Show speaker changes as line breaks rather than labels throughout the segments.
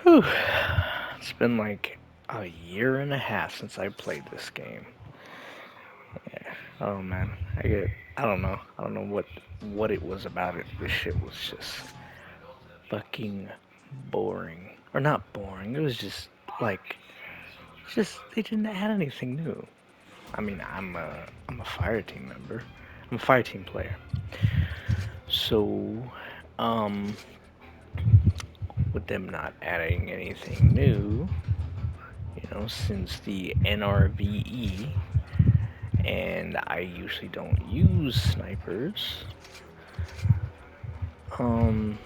Whew. It's been like a year and a half since I played this game. Yeah. Oh man, I don't know what it was about it. This shit was just fucking boring. Or not boring. It was just like they didn't add anything new. I mean, I'm a fire team member. I'm a fire team player. So, um with them not adding anything new, since the NRVE, and I usually don't use snipers. Um,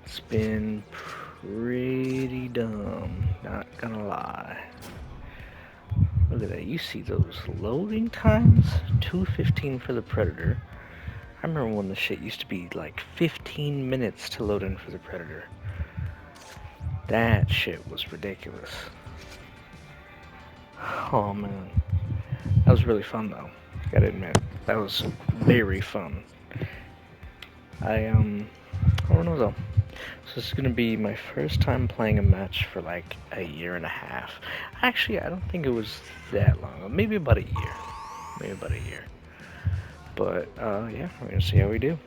it's been pretty dumb, not gonna lie. Look at that, you see those loading times? 2:15 for the Predator. I remember when the shit used to be like 15 minutes to load in for the Predator. That shit was ridiculous. Oh man, that was really fun though. Gotta admit, that was very fun. I don't know though. So this is gonna be my first time playing a match for like a year and a half. Actually, I don't think it was that long. Maybe about a year. Maybe about a year. But yeah, we're gonna see how we do.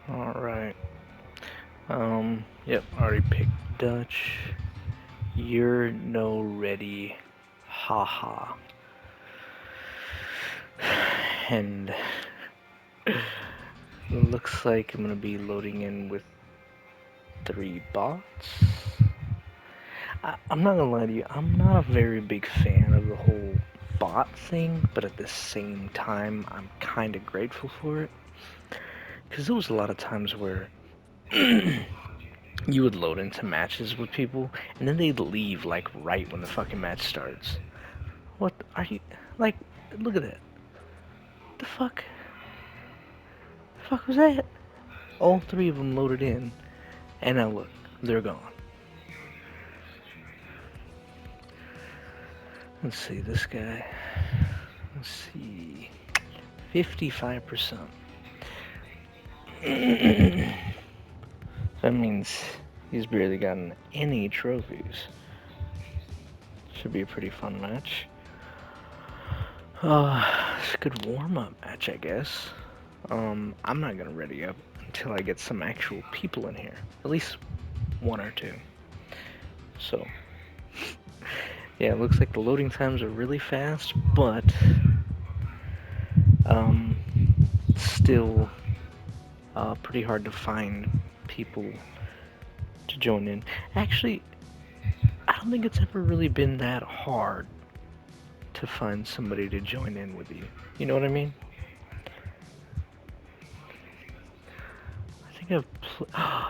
All right. Yep. Already picked Dutch. You're no ready. Haha. And looks like I'm gonna be loading in with 3 bots. I'm not gonna lie to you, I'm not a very big fan of the whole bot thing, but at the same time, I'm kind of grateful for it. Because there was a lot of times where you would load into matches with people, and then they'd leave, like, right when the fucking match starts. What are you, like, look at that. The fuck? The fuck was that? All 3 of them loaded in, and now look, they're gone. Let's see, this guy. Let's see. 55%. That means he's barely gotten any trophies. Should be a pretty fun match. It's a good warm-up match, I guess. I'm not gonna ready up until I get some actual people in here. At least 1 or 2. So, yeah, it looks like the loading times are really fast, but, um, still, pretty hard to find people to join in. Actually, I don't think it's ever really been that hard to find somebody to join in with you. You know what I mean? I think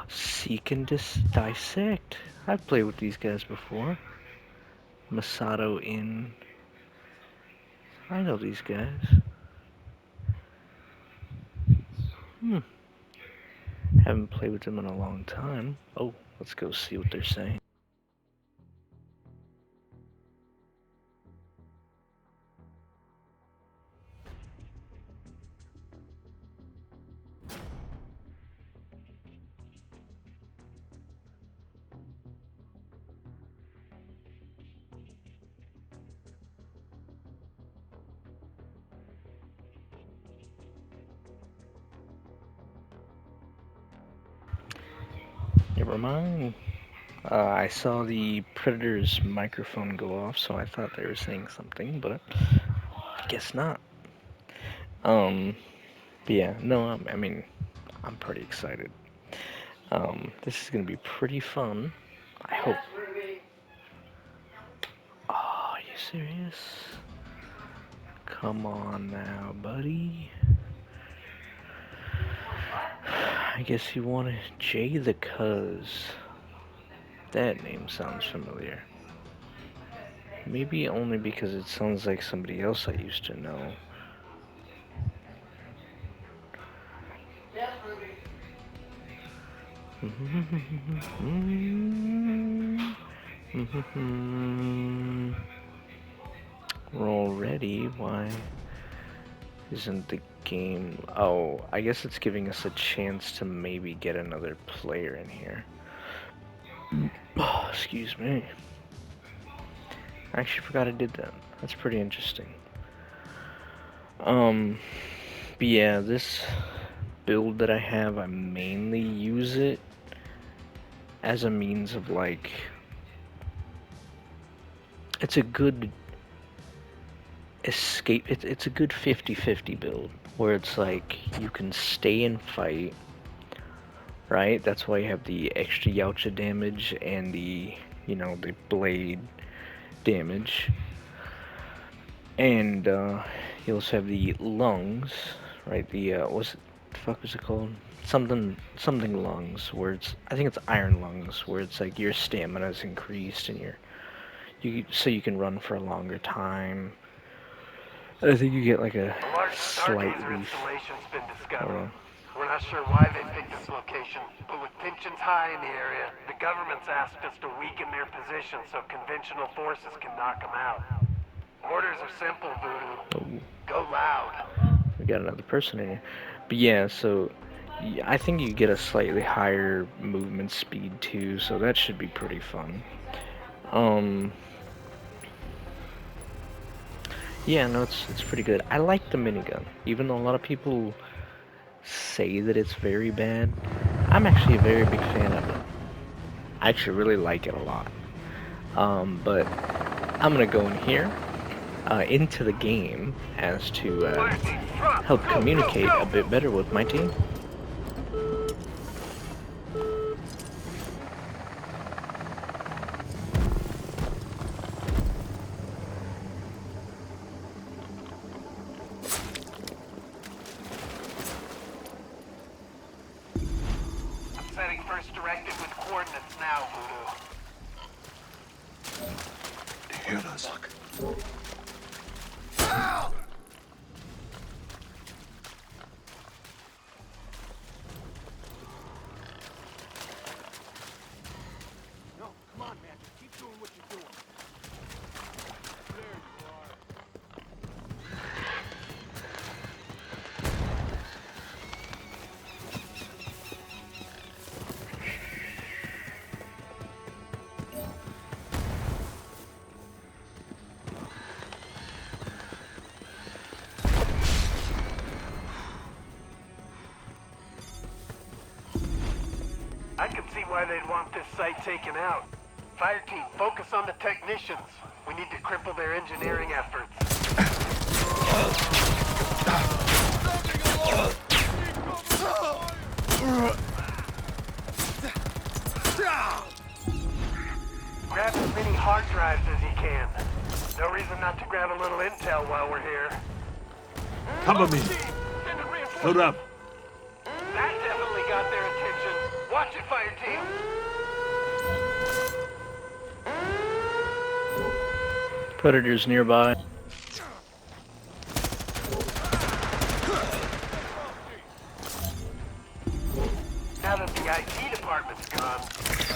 Seek and Dissect. I've played with these guys before. Masato in. I know these guys. Hmm. Haven't played with them in a long time. Oh, let's go see what they're saying. Never mind. I saw the Predator's microphone go off, so I thought they were saying something, but I guess not. But yeah, no, I mean, I'm pretty excited. This is gonna be pretty fun. I hope. Oh, are you serious? Come on now, buddy. I guess you wanted Jay the Cuz. That name sounds familiar. Maybe only because it sounds like somebody else I used to know. We're all ready. Why isn't the game... Oh, I guess it's giving us a chance to maybe get another player in here. Oh, excuse me. I actually forgot I did that. That's pretty interesting. But yeah, this build that I have, I mainly use it as a means of like... It's a good escape. It's a good 50-50 build where it's like you can stay and fight, right? That's why you have the extra Yautja damage and the, you know, the blade damage. And you also have the lungs, right? The what's the fuck was it called? Something lungs, where it's, I think it's iron lungs, where it's like your stamina is increased and so you can run for a longer time. I think you get like a slight reef.
Been discovered. We're not sure why they picked this location, but with tensions high in the area, the government's asked us to weaken their position so conventional forces can knock them out. Orders are simple, Voodoo. Go loud.
We got another person in here. But yeah, so I think you get a slightly higher movement speed too, so that should be pretty fun. Yeah, no, it's pretty good. I like the minigun, even though a lot of people say that it's very bad. I'm actually a very big fan of it. I actually really like it a lot. But I'm gonna go in here, into the game, as to help communicate a bit better with my team.
Setting first directive with coordinates now, Voodoo.
They hear us.
No, come on, man. Just keep doing what you're doing. There you are. I can see why they'd want this site taken out. Fire team, focus on the technicians. We need to cripple their engineering efforts. Grab as many hard drives as you can. No reason not to grab a little intel while we're here.
Cover me. Load up.
That definitely got their attention. Watch it, fire team.
Predators nearby.
Now that the IT department's gone,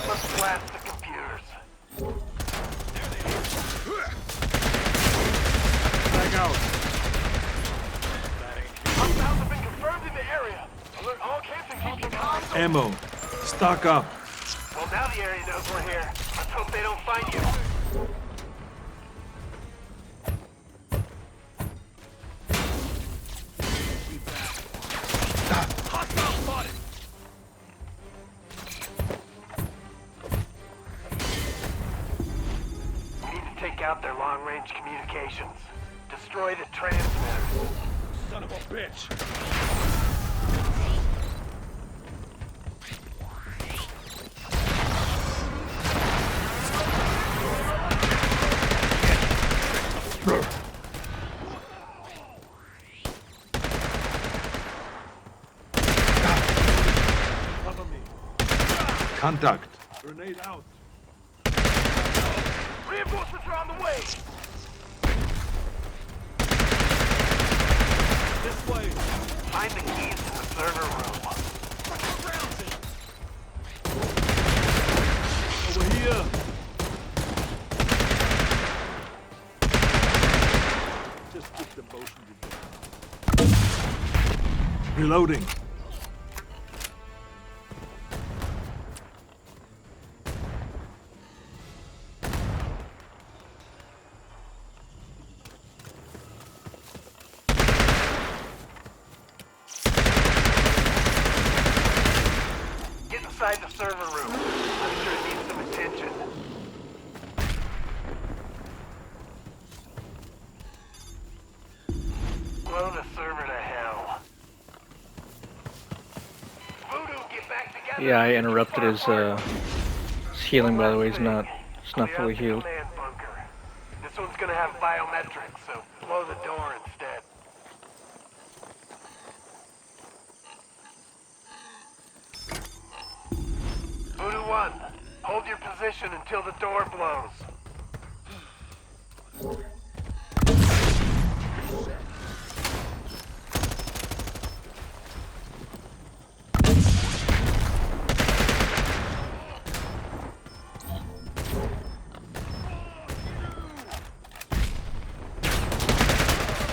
let's blast the computers.
Back out.
Hostiles have been confirmed in the area. Alert all camps and keep your comms open.
Ammo. Stock up.
Well, now the area knows we're here. Let's hope they don't find you. Hostile spotted. out their long-range communications. Destroy the transmitters.
Son of a bitch. Cover me. Contact. Grenade out.
Reinforcements are on the way!
This way.
Find the keys to the server room.
Over here. Just keep the motion together. Reloading.
Get inside the server room. I'm sure it needs some attention. Blow the server to hell. Voodoo, get back together.
Yeah, I interrupted his healing, by the way. It's not
Clear
fully
out the
healed.
command bunker. This one's gonna have biometrics, so blow the door instead. Voodoo 1, hold your position until the door blows.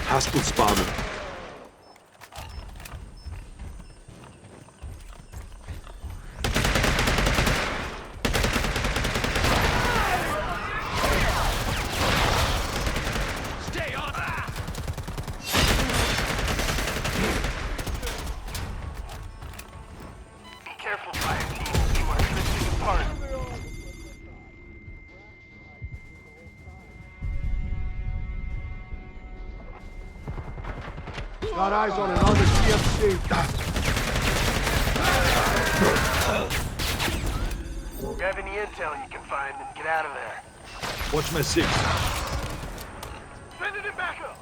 Hostile spotted.
Stay on! Be careful, fire team. You are drifting apart.
Got eyes on another CFC.
Grab any intel you can find and get out of there.
Watch my six.
Send it in backup!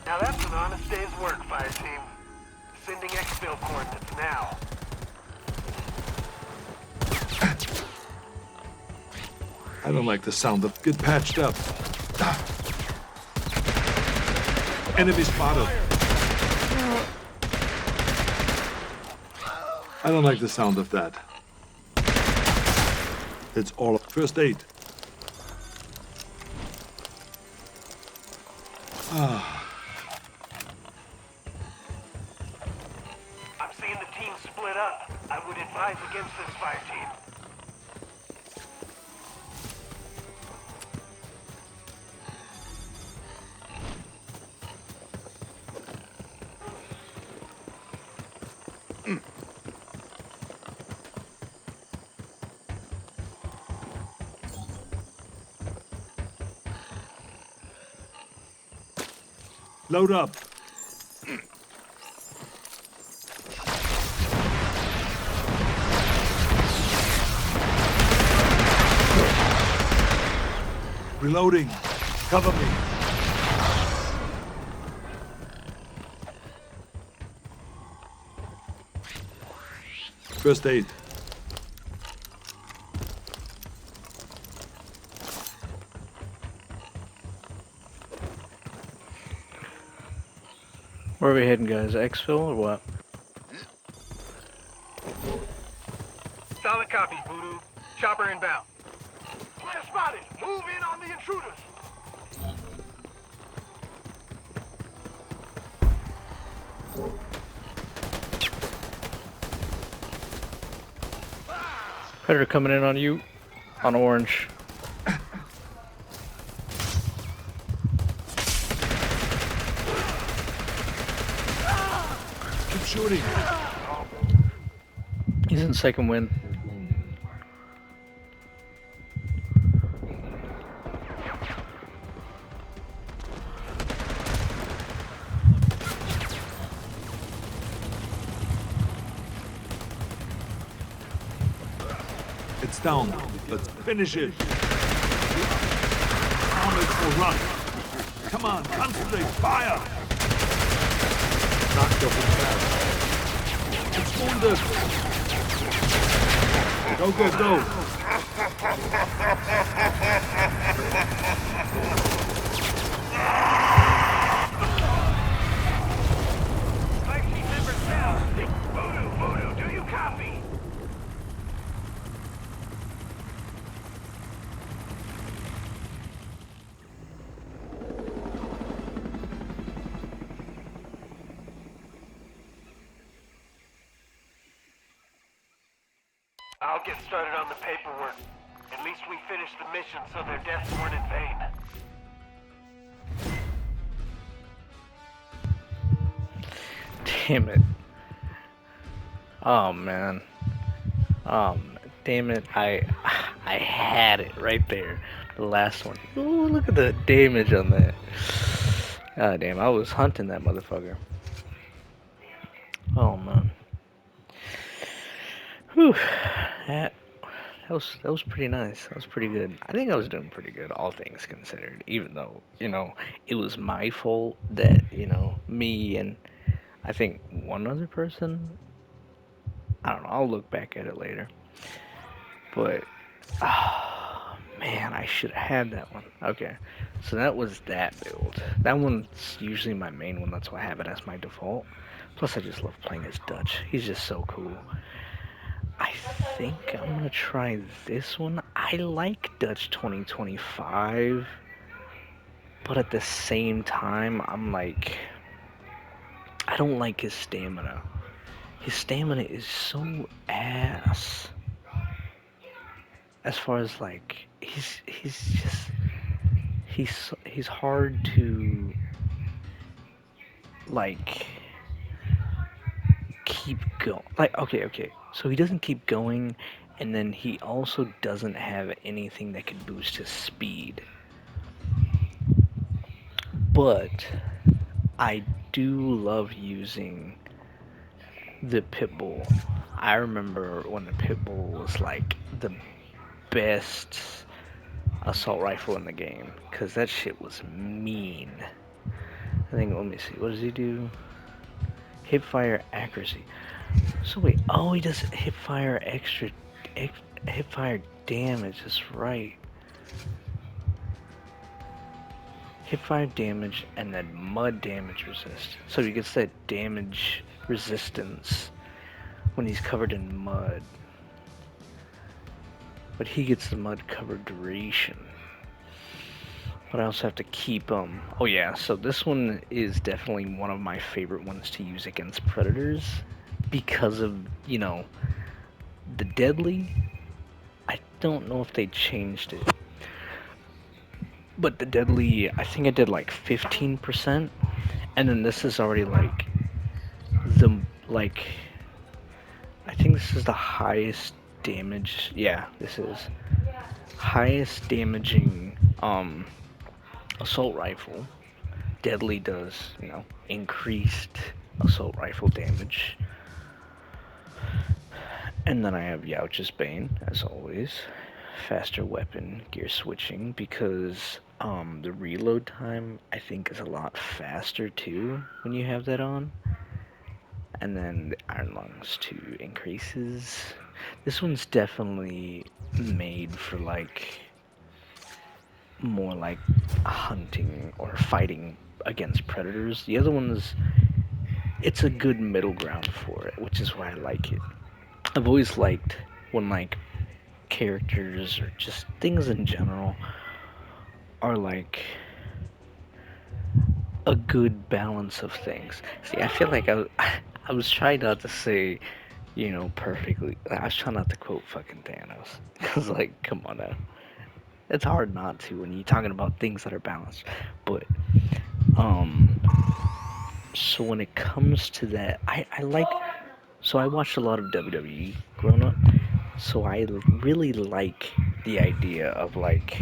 Now that's an honest day's work, fire team. Sending exfil coordinates now.
I don't like the sound of. Get patched up. Enemy spotted. I don't like the sound of that. It's all first aid.
I'm seeing the team split up. I would advise against this, fire team.
Load up. Reloading. Cover me. First aid.
Where are we heading, guys? Exfil or what?
Solid copy, Voodoo. Chopper inbound. Player spotted. Move in on the intruders.
Predator coming in on you. On orange.
Keep shooting.
He's in second wind.
It's down. Let's finish it. On it for run. Come on, concentrate. Fire. Knocked up and fast. It's wounded. Go, go, go.
Five team members down. Voodoo, Voodoo, do you copy? I'll get started on the paperwork. At least we finished the mission so their deaths weren't in vain.
Damn it. Oh man. Damn it. I had it right there. The last one. Ooh, look at the damage on that. God damn, I was hunting that motherfucker. Oh man. Whew. That that was pretty nice. That was pretty good. I think I was doing pretty good, all things considered. Even though, it was my fault that, me and I think one other person. I don't know. I'll look back at it later. But, oh, man, I should have had that one. Okay, so that was that build. That one's usually my main one. That's why I have it as my default. Plus, I just love playing as Dutch. He's just so cool. I think I'm gonna try this one. I like Dutch 2025, but at the same time, I'm like, I don't like his stamina. His stamina is so ass. As far as like, he's just he's hard to like keep going. Like, okay, so he doesn't keep going, and then he also doesn't have anything that could boost his speed. But I do love using the Pitbull. I remember when the Pitbull was like the best assault rifle in the game, because that shit was mean. I think, let me see, what does he do? Hip fire accuracy. So wait, oh, he does hip fire hip fire damage, that's right. Hip fire damage and then mud damage resist. So he gets that damage resistance when he's covered in mud. But he gets the mud covered duration. But I also have to keep oh yeah, so this one is definitely one of my favorite ones to use against predators because of, the deadly. I don't know if they changed it. But the deadly, I think I did like 15%, and then this is already like the like I think this is the highest damage. Yeah, this is highest damaging assault rifle. Deadly does, increased assault rifle damage. And then I have Yauch's Bane, as always. Faster weapon gear switching because the reload time I think is a lot faster too when you have that on. And then the Iron Lungs 2 increases. This one's definitely made for like more like hunting or fighting against predators. The other one's it's a good middle ground for it, which is why I like it. I've always liked when like characters or just things in general are like a good balance of things. See, I feel like I was trying not to say, perfectly. I was trying not to quote fucking Thanos. Cause like, come on now. It's hard not to when you're talking about things that are balanced. But, um, so when it comes to that, I like, so I watched a lot of WWE growing up. So I really like the idea of like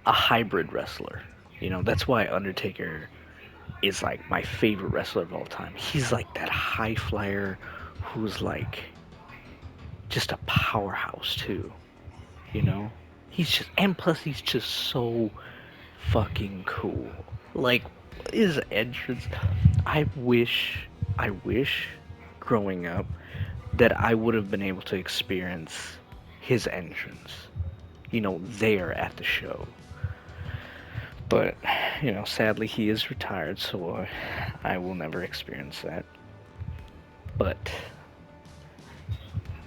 a hybrid wrestler. That's why Undertaker is like my favorite wrestler of all time. He's like that high flyer who's like just a powerhouse too. You know, and plus he's just so fucking cool. Like his entrance, I wish, growing up, that I would have been able to experience his entrance. You know, there at the show. But, you know, sadly he is retired, so I will never experience that. But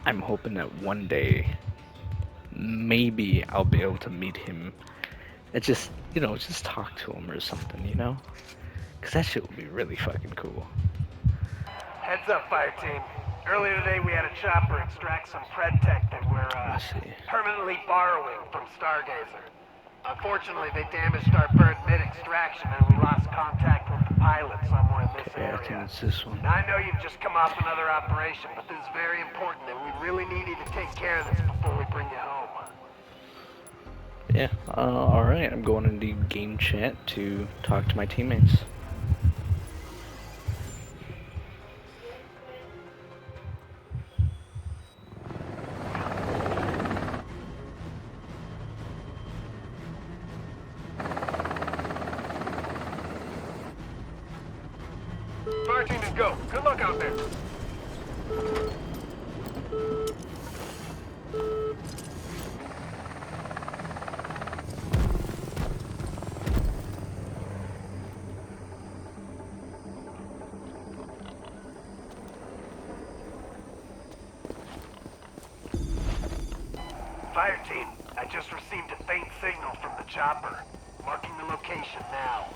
I'm hoping that one day, maybe I'll be able to meet him and just talk to him or something, you know? Because that shit would be really fucking cool.
Heads up, fire team. Earlier today we had a chopper extract some Pred tech that we're
Let's see.
permanently borrowing from Stargazer. Unfortunately, they damaged our bird mid-extraction and we lost contact with the pilot somewhere in this
Okay, I think
area.
it's this one.
Now I know you've just come off another operation, but this is very important and we really need you to take care of this before we bring you home.
Yeah, alright, I'm going into game chat to talk to my teammates.
Fire team is go. Good luck out there. Fire team, I just received a faint signal from the chopper. Marking the location now.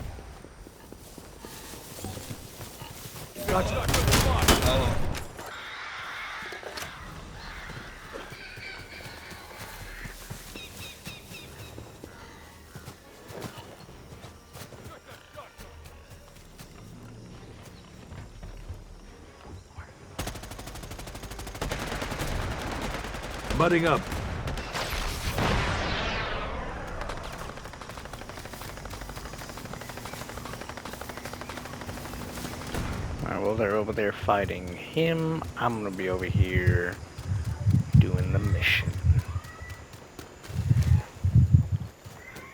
Mudding up.
Alright, well, they're over there fighting him. I'm gonna be over here doing the mission.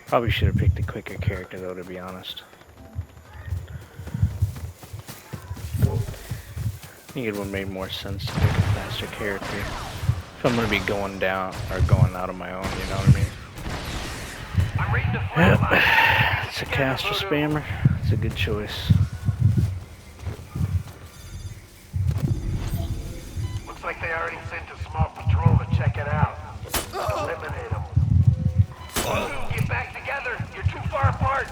Probably should have picked a quicker character, though, to be honest. I think it would have made more sense to pick a faster character. If I'm gonna be going down, or going out on my own, you know what I mean?
I'm reading the
Yep.
flatline.
It's a caster spammer. It's a good choice.
Looks like they already sent a small patrol to check it out. Eliminate them. Get back together. You're too far apart.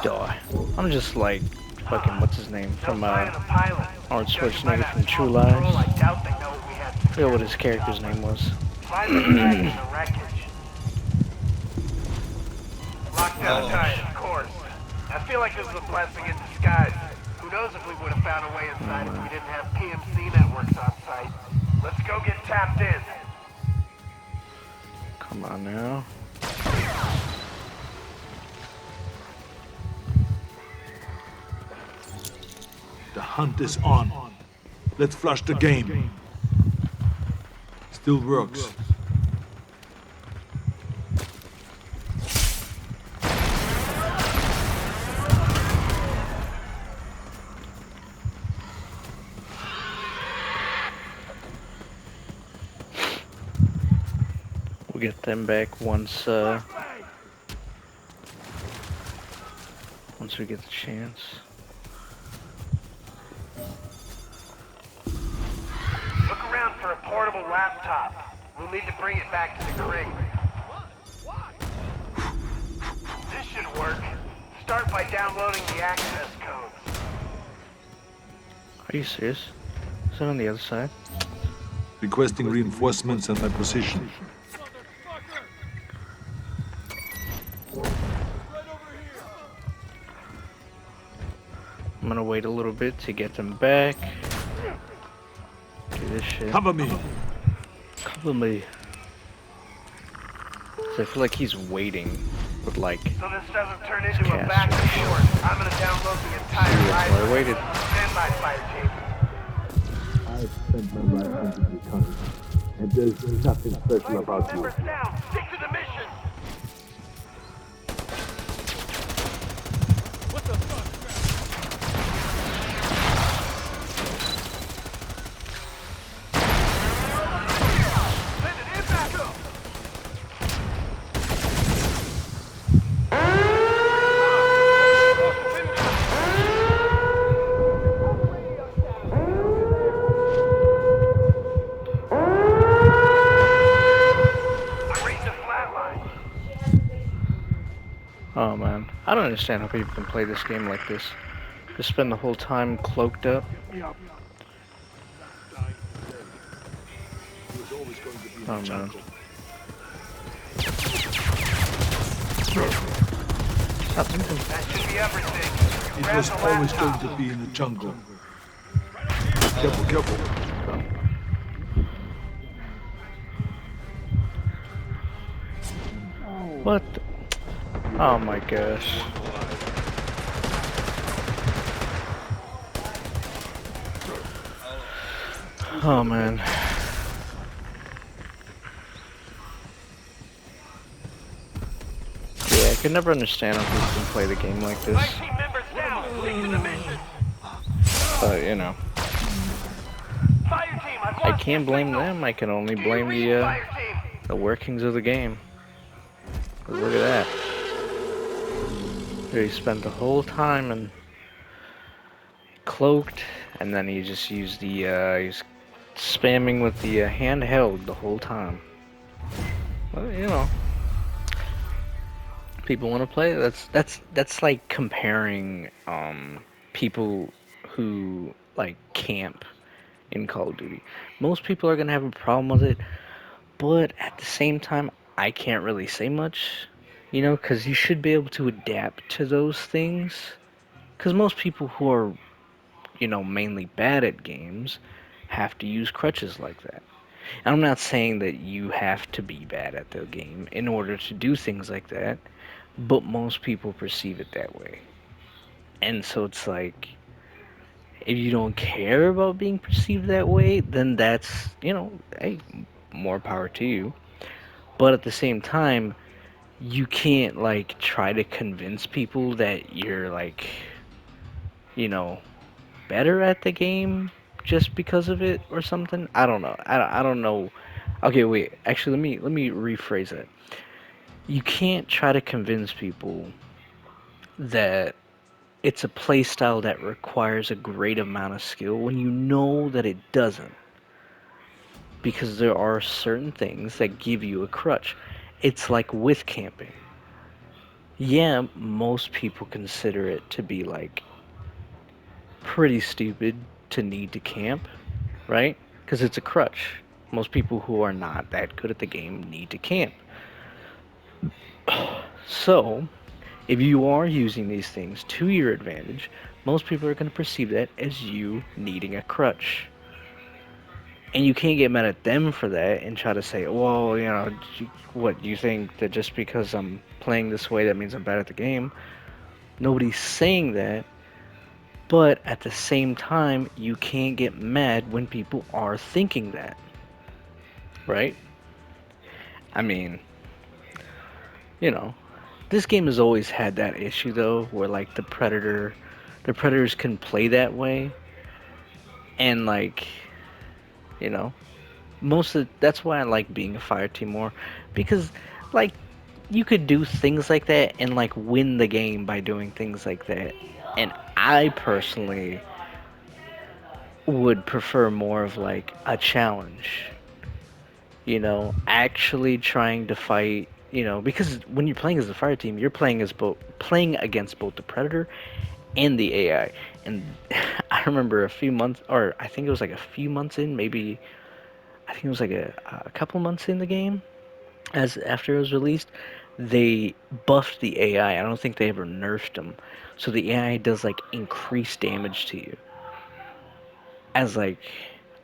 Die. I'm just like fucking what's his name from
Finding a pilot.
Arnold
Judging by
Schwarzenegger
that
from
small
True
patrol,
Lies.
I doubt they know what we had.
I forget what his character's name was.
Find the track in the wreckage. Locked down tight, of course. I feel like this is a blessing in disguise. Who knows if we would have found a way inside if we didn't have PMC networks on site. Let's go get tapped in.
Come on now.
The hunt is on. Let's flush the game. Still works.
We'll get them back once we get the chance.
Look around for a portable laptop. We'll need to bring it back to the crate. This should work. Start by downloading the access codes.
Are you serious? Is it on the other side?
Requesting reinforcements at my position.
I'm gonna wait a little bit to get them back. Do this shit.
Cover me.
Cover me. So I feel like he's waiting with like
So this doesn't turn into a
Cast
back and
right.
forth. I'm gonna download Load the
See,
entire
that's
rise
why I
rate.
waited.
Stand by, fire team.
I've spent my life hunting this hunt, and there's nothing special
Fire team
about you.
members down. Stick to the mission. Send it in back up. I'm reading the flatline.
Oh man, I don't understand how people can play this game like this. Just spend the whole time cloaked up.
Me up. Not dying today. He was always going to be in the
Oh man.
jungle.
Stop moving.
That should be everything.
It
Grab
was
the
always going
laptop.
to be in the jungle. Careful, careful.
What? Oh my gosh. Oh man. Yeah, I could never understand how people can play the game like this.
Fire team members down. Stick to the mission.
But, you know,
Fire team, I've
I
lost your
can't blame
signal.
them. I can only
Do you
blame
read, fire team?
the workings of the game. 'Cause look at that. He spent the whole time and cloaked, and then he just used he's spamming with the handheld the whole time. Well, you know, people want to play. That's like comparing people who like camp in Call of Duty. Most people are gonna have a problem with it, but at the same time, I can't really say much, you know, because you should be able to adapt to those things. Because most people who are, you know, mainly bad at games have to use crutches like that. And I'm not saying that you have to be bad at the game in order to do things like that, but most people perceive it that way. And so it's like, if you don't care about being perceived that way, then that's, you know, hey, more power to you. But at the same time, you can't like try to convince people that you're like, you know, better at the game just because of it or something. I don't know. I don't know. Okay, wait. Actually, let me rephrase it. You can't try to convince people that it's a playstyle that requires a great amount of skill when you know that it doesn't. Because there are certain things that give you a crutch. It's like with camping. Yeah, most people consider it to be like pretty stupid to need to camp, right? Because it's a crutch. Most people who are not that good at the game need to camp. So, if you are using these things to your advantage, most people are going to perceive that as you needing a crutch. And you can't get mad at them for that and try to say, well, you know, what, you think that just because I'm playing this way that means I'm bad at the game? Nobody's saying that, but at the same time, you can't get mad when people are thinking that, right? I mean, you know, this game has always had that issue though, where like the predators can play that way, and like, you know, that's why I like being a fire team more, because like you could do things like that and like win the game by doing things like that, and I personally would prefer more of like a challenge, you know, actually trying to fight, you know, because when you're playing as a fire team, you're playing against both the predator and the AI. And I remember a few months, or I think it was like a few months in, maybe I think it was like a couple months in the game, as after it was released, they buffed the AI. I don't think they ever nerfed them, so the AI does like increased damage to you as like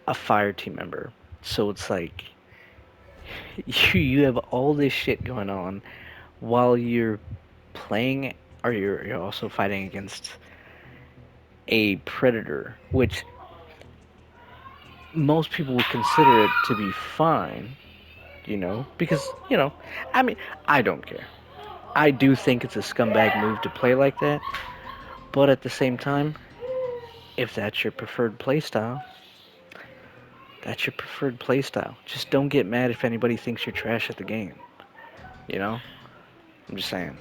a fire team member. So it's like you have all this shit going on while you're playing, or you're also fighting against a predator, which most people would consider it to be fine, because, I mean, I don't care. I do think it's a scumbag move to play like that, but at the same time, if that's your preferred playstyle, that's your preferred playstyle. Just don't get mad if anybody thinks you're trash at the game. You know? I'm just saying.